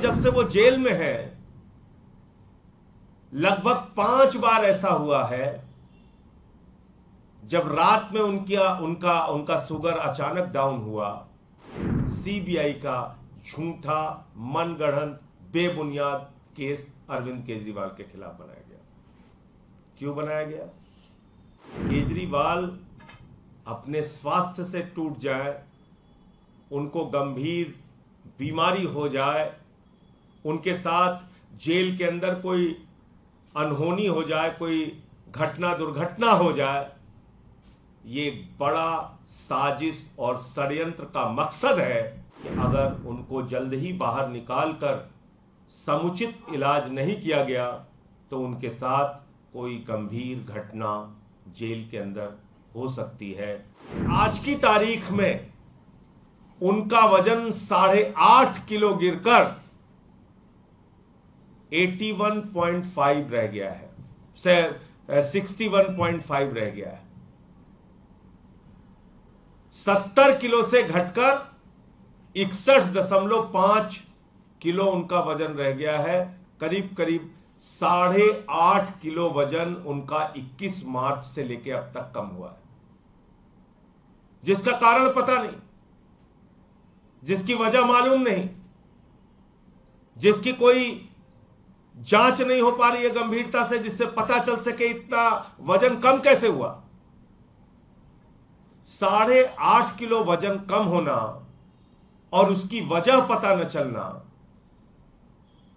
जब से वो जेल में है, लगभग 5 बार ऐसा हुआ है जब रात में उनका शुगर अचानक डाउन हुआ, सीबीआई का झूठा मनगढ़ंत बेबुनियाद केस अरविंद केजरीवाल के खिलाफ बनाया गया। क्यों बनाया गया? केजरीवाल अपने स्वास्थ्य से टूट जाए, उनको गंभीर बीमारी हो जाए, उनके साथ जेल के अंदर कोई अनहोनी हो जाए, कोई घटना दुर्घटना हो जाए, ये बड़ा साजिश और षड्यंत्र का मकसद है कि अगर उनको जल्द ही बाहर निकालकर समुचित इलाज नहीं किया गया तो उनके साथ कोई गंभीर घटना जेल के अंदर हो सकती है। आज की तारीख में उनका वजन 8.5 किलो गिरकर 81.5 रह गया है, 61.5 रह गया है। 70 किलो से घटकर 61.5 किलो उनका वजन रह गया है। करीब करीब 8.5 किलो वजन उनका 21 मार्च से लेकर अब तक कम हुआ है, जिसका कारण पता नहीं, जिसकी वजह मालूम नहीं, जिसकी कोई जांच नहीं हो पा रही है गंभीरता से, जिससे पता चल सके इतना वजन कम कैसे हुआ। 8.5 किलो वजन कम होना और उसकी वजह पता न चलना,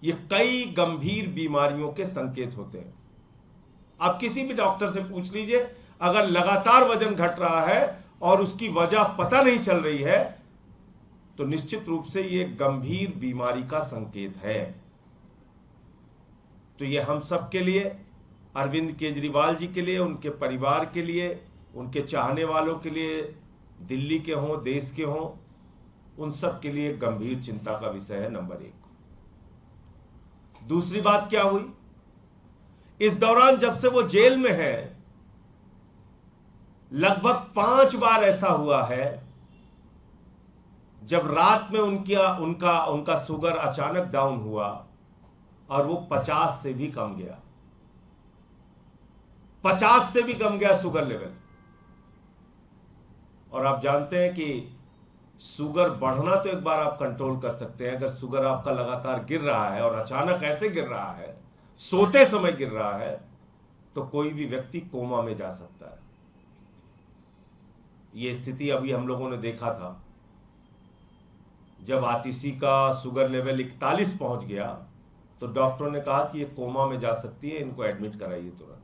ये कई गंभीर बीमारियों के संकेत होते हैं। आप किसी भी डॉक्टर से पूछ लीजिए, अगर लगातार वजन घट रहा है और उसकी वजह पता नहीं चल रही है तो निश्चित रूप से ये गंभीर बीमारी का संकेत है। तो ये हम सब के लिए, अरविंद केजरीवाल जी के लिए, उनके परिवार के लिए, उनके चाहने वालों के लिए, दिल्ली के हों, देश के हों, उन सब के लिए गंभीर चिंता का विषय है, नंबर 1। दूसरी बात क्या हुई, इस दौरान जब से वो जेल में है, लगभग 5 बार ऐसा हुआ है जब रात में उनका शुगर अचानक डाउन हुआ और वो 50 से भी कम गया, 50 से भी कम गया शुगर लेवल। और आप जानते हैं कि शुगर बढ़ना तो एक बार आप कंट्रोल कर सकते हैं, अगर शुगर आपका लगातार गिर रहा है और अचानक ऐसे गिर रहा है, सोते समय गिर रहा है, तो कोई भी व्यक्ति कोमा में जा सकता है। यह स्थिति अभी हम लोगों ने देखा था, जब आतिशी का शुगर लेवल 41 पहुंच गया तो डॉक्टरों ने कहा कि ये कोमा में जा सकती है, इनको एडमिट कराइए तुरंत।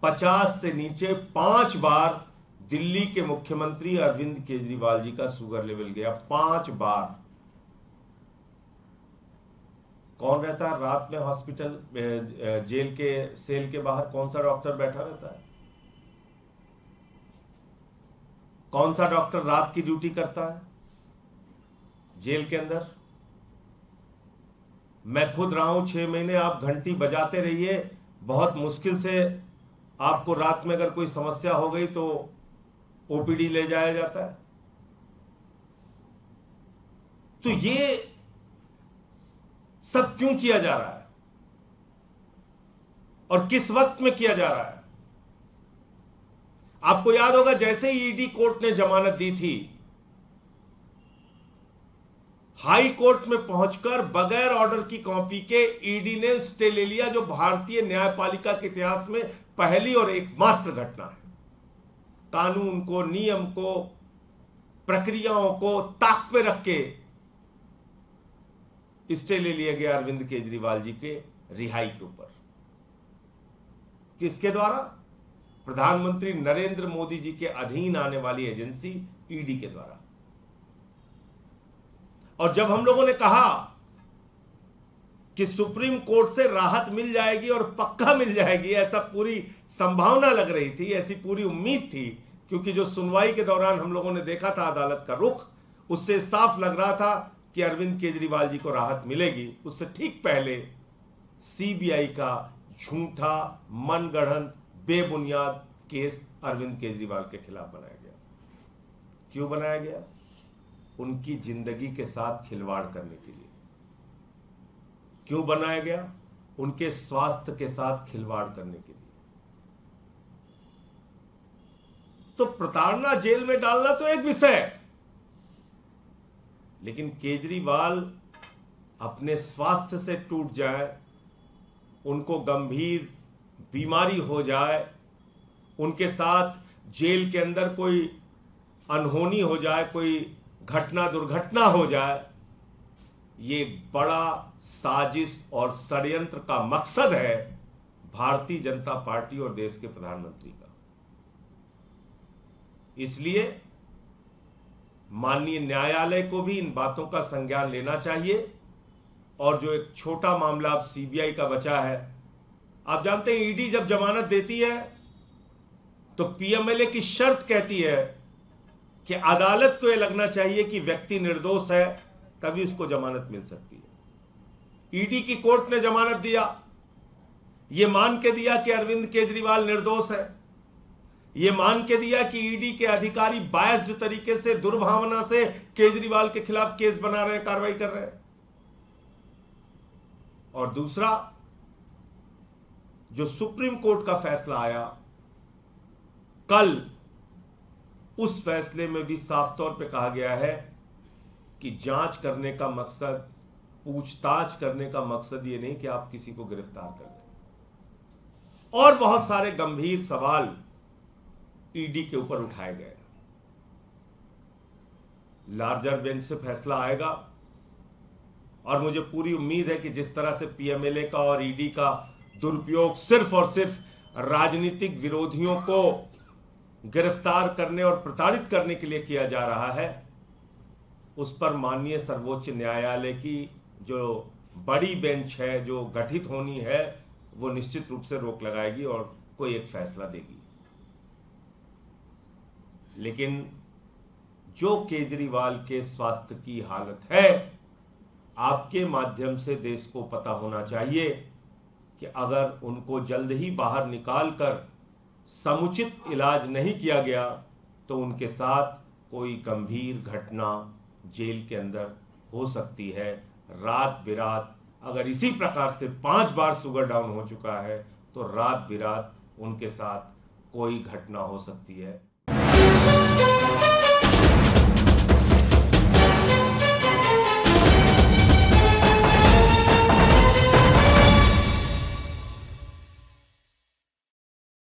50 से नीचे 5 बार दिल्ली के मुख्यमंत्री अरविंद केजरीवाल जी का शुगर लेवल गया, 5 बार। कौन रहता है रात में हॉस्पिटल, जेल के सेल के बाहर? कौन सा डॉक्टर बैठा रहता है? कौन सा डॉक्टर रात की ड्यूटी करता है जेल के अंदर? मैं खुद रहा हूं 6 महीने। आप घंटी बजाते रहिए, बहुत मुश्किल से आपको रात में अगर कोई समस्या हो गई तो ओपीडी ले जाया जाता है। तो ये सब क्यों किया जा रहा है और किस वक्त में किया जा रहा है? आपको याद होगा, जैसे ही ईडी कोर्ट ने जमानत दी थी, हाई कोर्ट में पहुंचकर बगैर ऑर्डर की कॉपी के ईडी ने स्टे ले लिया, जो भारतीय न्यायपालिका के इतिहास में पहली और एकमात्र घटना है। कानून को, नियम को, प्रक्रियाओं को ताक पे रख के स्टे ले लिया गया अरविंद केजरीवाल जी के रिहाई के ऊपर। किसके द्वारा? प्रधानमंत्री नरेंद्र मोदी जी के अधीन आने वाली एजेंसी ईडी के द्वारा। और जब हम लोगों ने कहा कि सुप्रीम कोर्ट से राहत मिल जाएगी और पक्का मिल जाएगी, ऐसा पूरी संभावना लग रही थी, ऐसी पूरी उम्मीद थी, क्योंकि जो सुनवाई के दौरान हम लोगों ने देखा था अदालत का रुख, उससे साफ लग रहा था कि अरविंद केजरीवाल जी को राहत मिलेगी। उससे ठीक पहले सीबीआई का झूठा मनगढ़ंत बेबुनियाद केस अरविंद केजरीवाल के खिलाफ बनाया गया। क्यों बनाया गया? उनकी जिंदगी के साथ खिलवाड़ करने के लिए। क्यों बनाया गया? उनके स्वास्थ्य के साथ खिलवाड़ करने के लिए। तो प्रताड़ना जेल में डालना तो एक विषय है, लेकिन केजरीवाल अपने स्वास्थ्य से टूट जाए, उनको गंभीर बीमारी हो जाए, उनके साथ जेल के अंदर कोई अनहोनी हो जाए, कोई घटना दुर्घटना हो जाए, ये बड़ा साजिश और षड्यंत्र का मकसद है भारतीय जनता पार्टी और देश के प्रधानमंत्री का। इसलिए माननीय न्यायालय को भी इन बातों का संज्ञान लेना चाहिए। और जो एक छोटा मामला अब सीबीआई का बचा है, आप जानते हैं ईडी जब जमानत देती है तो पीएमएलए की शर्त कहती है कि अदालत को यह लगना चाहिए कि व्यक्ति निर्दोष है, तभी उसको जमानत मिल सकती है। ईडी की कोर्ट ने जमानत दिया, यह मान के दिया कि अरविंद केजरीवाल निर्दोष है, यह मान के दिया कि ईडी के अधिकारी बायस्ड तरीके से, दुर्भावना से केजरीवाल के खिलाफ केस बना रहे हैं, कार्रवाई कर रहे हैं। और दूसरा, जो सुप्रीम कोर्ट का फैसला आया कल, उस फैसले में भी साफ तौर पे कहा गया है कि जांच करने का मकसद, पूछताछ करने का मकसद ये नहीं कि आप किसी को गिरफ्तार कर लें। और बहुत सारे गंभीर सवाल ईडी के ऊपर उठाए गए। लार्जर बेंच से फैसला आएगा और मुझे पूरी उम्मीद है कि जिस तरह से पीएमएलए का और ईडी का दुरुपयोग सिर्फ और सिर्फ राजनीतिक विरोधियों को गिरफ्तार करने और प्रताड़ित करने के लिए किया जा रहा है, उस पर माननीय सर्वोच्च न्यायालय की जो बड़ी बेंच है, जो गठित होनी है, वो निश्चित रूप से रोक लगाएगी और कोई एक फैसला देगी। लेकिन जो केजरीवाल के स्वास्थ्य की हालत है, आपके माध्यम से देश को पता होना चाहिए कि अगर उनको जल्द ही बाहर निकालकर समुचित इलाज नहीं किया गया तो उनके साथ कोई गंभीर घटना जेल के अंदर हो सकती है। रात बिरात अगर इसी प्रकार से 5 बार शुगर डाउन हो चुका है तो रात बिरात उनके साथ कोई घटना हो सकती है।